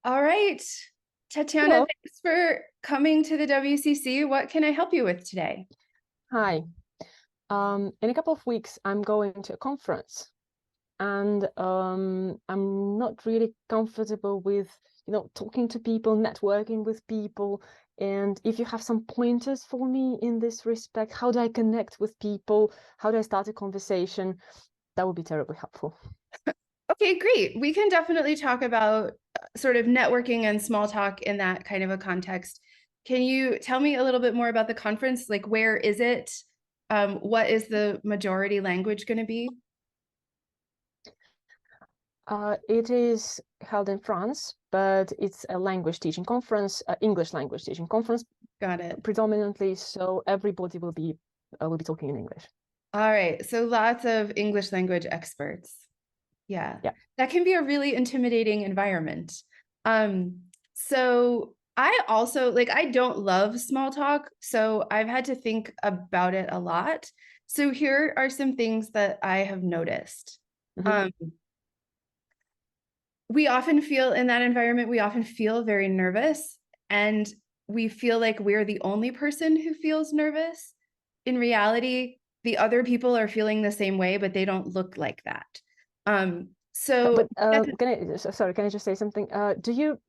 All right. Tatiana, Hello. thanks for coming to the WCC. What can I help you with today? Hi. In a couple of weeks, I'm going to a conference, and I'm not really comfortable with, talking to people, networking with people. And if you have some pointers for me in this respect, how do I connect with people? How do I start a conversation? That would be terribly helpful. Okay, great. We can definitely talk about sort of networking and small talk in that kind of a context. Can you tell me a little bit more about the conference? Like, where is it? What is the majority language going to be? It is held in France, but it's a language teaching conference, English language teaching conference Got it. predominantly, so everybody will be talking in English. All right. So lots of English language experts. Yeah, Yeah. that can be a really intimidating environment. So I also like, I don't love small talk, so I've had to think about it a lot. So here are some things that I have noticed. Hmm. Um, we often feel in that environment, we often feel very nervous, and we feel like we're the only person who feels nervous. In reality, the other people are feeling the same way, but they don't look like that. So But that's can I just say something? Do you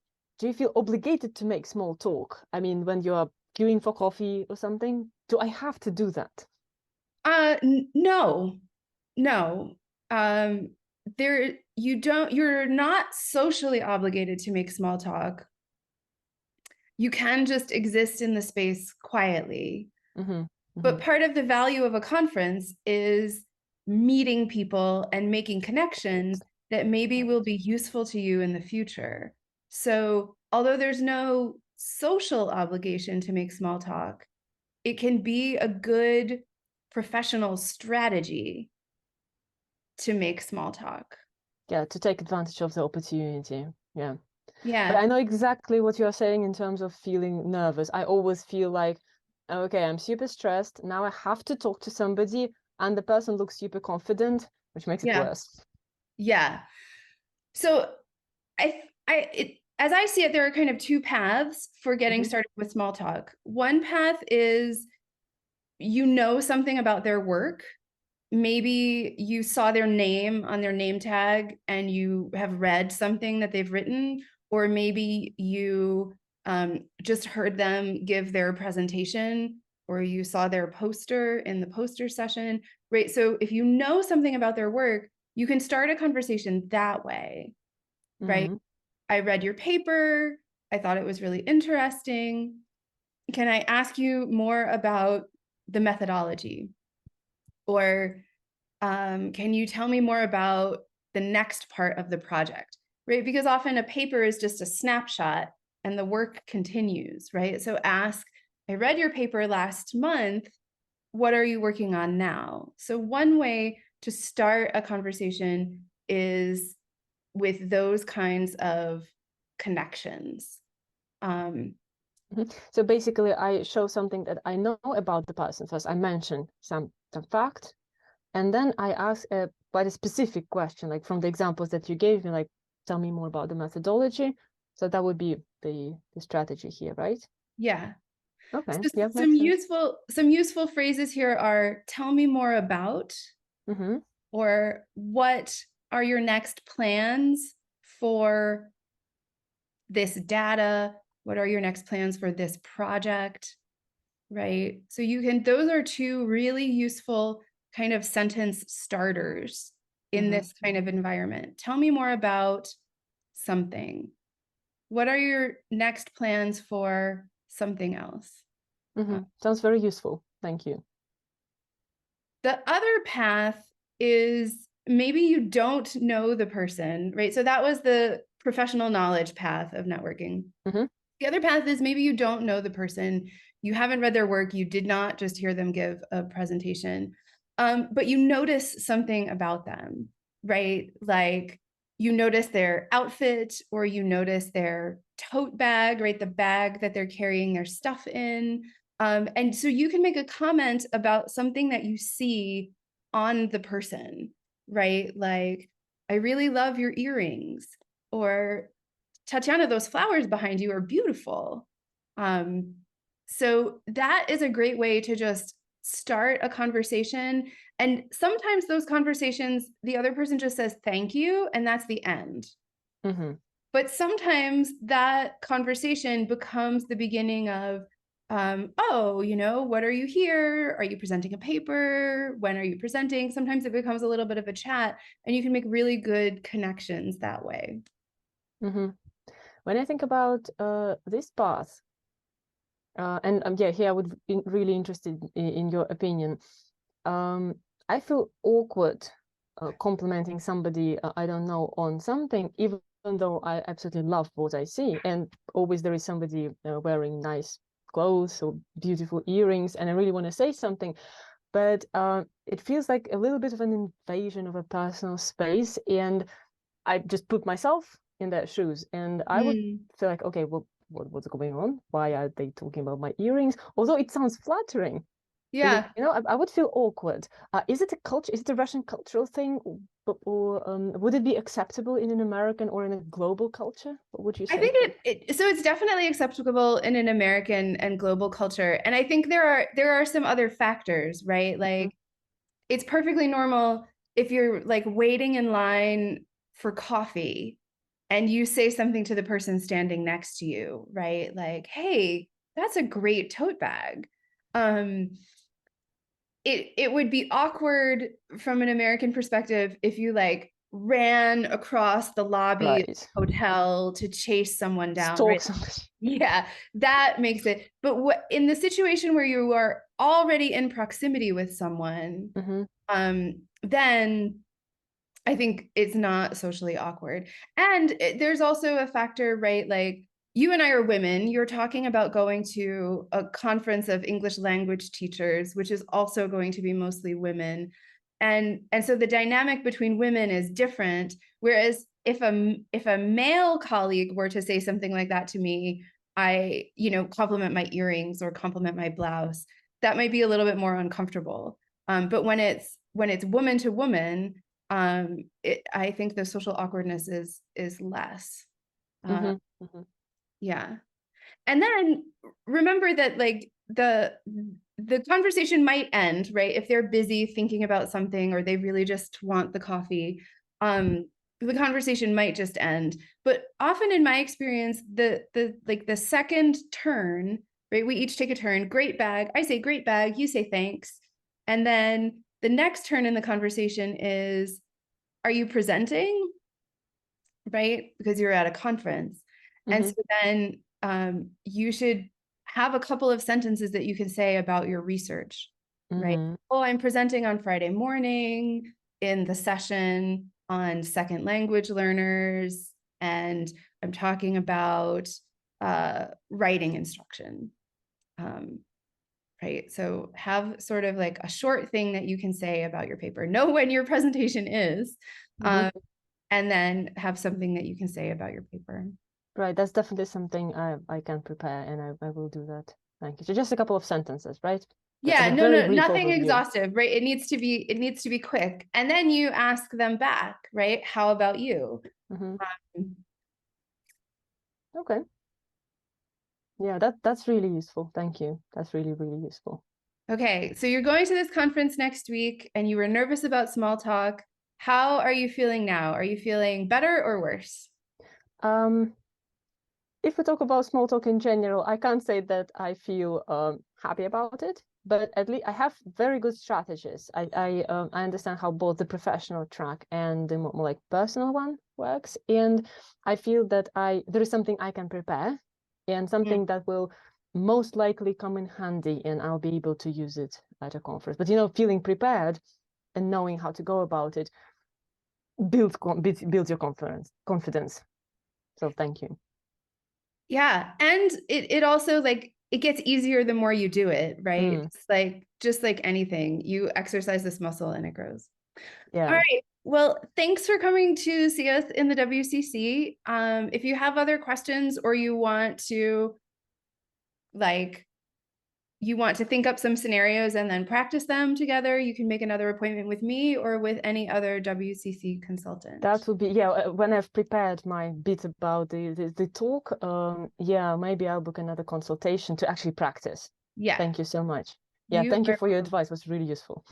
feel obligated to make small talk? I mean, when you are queuing for coffee or something, do I have to do that? no, no. Um, you're not socially obligated to make small talk. You can just exist in the space quietly. Hmm. But Hmm. part of the value of a conference is meeting people and making connections that maybe will be useful to you in the future. So, although there's no social obligation to make small talk, it can be a good professional strategy to make small talk. Yeah, to take advantage of the opportunity. Yeah. But Yeah. I know exactly what you're saying in terms of feeling nervous. I always feel like, okay, I'm super stressed. Now I have to talk to somebody, and the person looks super confident, which makes it Yeah. worse. Yeah. So as I see it, there are kind of two paths for getting Hmm. started with small talk. One path is you know something about their work. Maybe you saw their name on their name tag and you have read something that they've written, or maybe you just heard them give their presentation, or you saw their poster in the poster session, right? So if you know something about their work, you can start a conversation that way, right? Hmm. I read your paper. I thought it was really interesting. Can I ask you more about the methodology? Or can you tell me more about the next part of the project? Right? Because often a paper is just a snapshot and the work continues, right? So ask, I read your paper last month. What are you working on now? So, one way to start a conversation is with those kinds of connections. Um, Mhm. So basically, I show something that I know about the person. First, I mention some fact, and then I ask quite a specific question, like from the examples that you gave me, like tell me more about the methodology. So that would be the strategy here, right? yeah. Okay, So yeah, makes sense. some useful phrases here are tell me more about, Mm-hmm. or what are your next plans for this data? What are your next plans for this project? Right? So you can, those are two really useful kind of sentence starters in Mm-hmm. this kind of environment. Tell me more about something. What are your next plans for something else? Mm-hmm. Sounds very useful. Thank you. The other path is maybe you don't know the person, right? So that was the professional knowledge path of networking. Mm-hmm. The other path is maybe you don't know the person, you haven't read their work, you did not just hear them give a presentation, but you notice something about them, right? Like you notice their outfit, or you notice their tote bag, right? The bag that they're carrying their stuff in. And so you can make a comment about something that you see on the person, right? Like, I really love your earrings, or Tatiana, those flowers behind you are beautiful. So that is a great way to just start a conversation. And sometimes those conversations, the other person just says thank you, and that's the end. Mm-hmm. But sometimes that conversation becomes the beginning of, oh, what are you here? Are you presenting a paper? When are you presenting? Sometimes it becomes a little bit of a chat, and you can make really good connections that way. Mm-hmm. When I think about this path, and yeah, here I would be really interested in your opinion. I feel awkward complimenting somebody I don't know on something, even though I absolutely love what I see, and always there is somebody wearing nice clothes or beautiful earrings, and I really want to say something, but it feels like a little bit of an invasion of a personal space, and I just put myself in their shoes, and I would feel like, okay, well, what's going on? Why are they talking about my earrings? Although it sounds flattering, but Yeah. I would feel awkward. Is it a culture? Is it a Russian cultural thing, or would it be acceptable in an American or in a global culture? What would you I say? think so it's definitely acceptable in an American and global culture. And I think there are some other factors, right? Mhm. Like it's perfectly normal if you're like waiting in line for coffee and you say something to the person standing next to you, right? Like, hey, that's a great tote bag. Um, it would be awkward from an American perspective if you like ran across the lobby of Right. the hotel to chase someone down, Stalk right? somebody. Yeah, that makes it. But what in the situation where you are already in proximity with someone, Hmm. then I think it's not socially awkward. And there's also a factor, right? Like you and I are women. You're talking about going to a conference of English language teachers, which is also going to be mostly women. And so the dynamic between women is different. Whereas if a male colleague were to say something like that to me, I, compliment my earrings or compliment my blouse, that might be a little bit more uncomfortable. But when it's woman to woman, I think the social awkwardness is less. Uh, Hmm. Hmm. yeah. And then remember that like the conversation might end, right? If they're busy thinking about something or they really just want the coffee, the conversation might just end. But often in my experience, the second turn, right? We each take a turn, great bag. I say great bag, you say thanks. And then the next turn in the conversation is, are you presenting? Right? Because you're at a conference. And Hmm. so then you should have a couple of sentences that you can say about your research, right? Hmm. Oh, I'm presenting on Friday morning in the session on second language learners, and I'm talking about writing instruction. Um, right? So have sort of like a short thing that you can say about your paper. Know when your presentation is. Hmm. Um, and then have something that you can say about your paper. Right, that's definitely something I can prepare, and I will do that. Thank you. So just a couple of sentences, right? As Yeah, a no, very no, brief nothing overview. exhaustive, right? It needs to be quick. And then you ask them back, right? How about you? Hmm. Um, Okay. Yeah, that's really useful. Thank you. That's really, really useful. okay, so you're going to this conference next week and you were nervous about small talk. How are you feeling now? Are you feeling better or worse? Um, if we talk about small talk in general, I can't say that I feel happy about it, but at least I have very good strategies. I understand how both the professional track and the more like personal one works, and I feel that there is something I can prepare, and something that will most likely come in handy, and I'll be able to use it at a conference. But feeling prepared and knowing how to go about it builds your confidence. So thank you. Yeah, and it also like it gets easier the more you do it, right? Mm, It's like just like anything, you exercise this muscle and it grows. All yeah. right. Well, thanks for coming to see us in the WCC. If you have other questions or you want to like you want to think up some scenarios and then practice them together, you can make another appointment with me or with any other WCC consultant. That would be, yeah, when I've prepared my bit about the talk, yeah, maybe I'll book another consultation to actually practice. Yeah. Thank you so much. Yeah, thank you for your advice. It was really useful.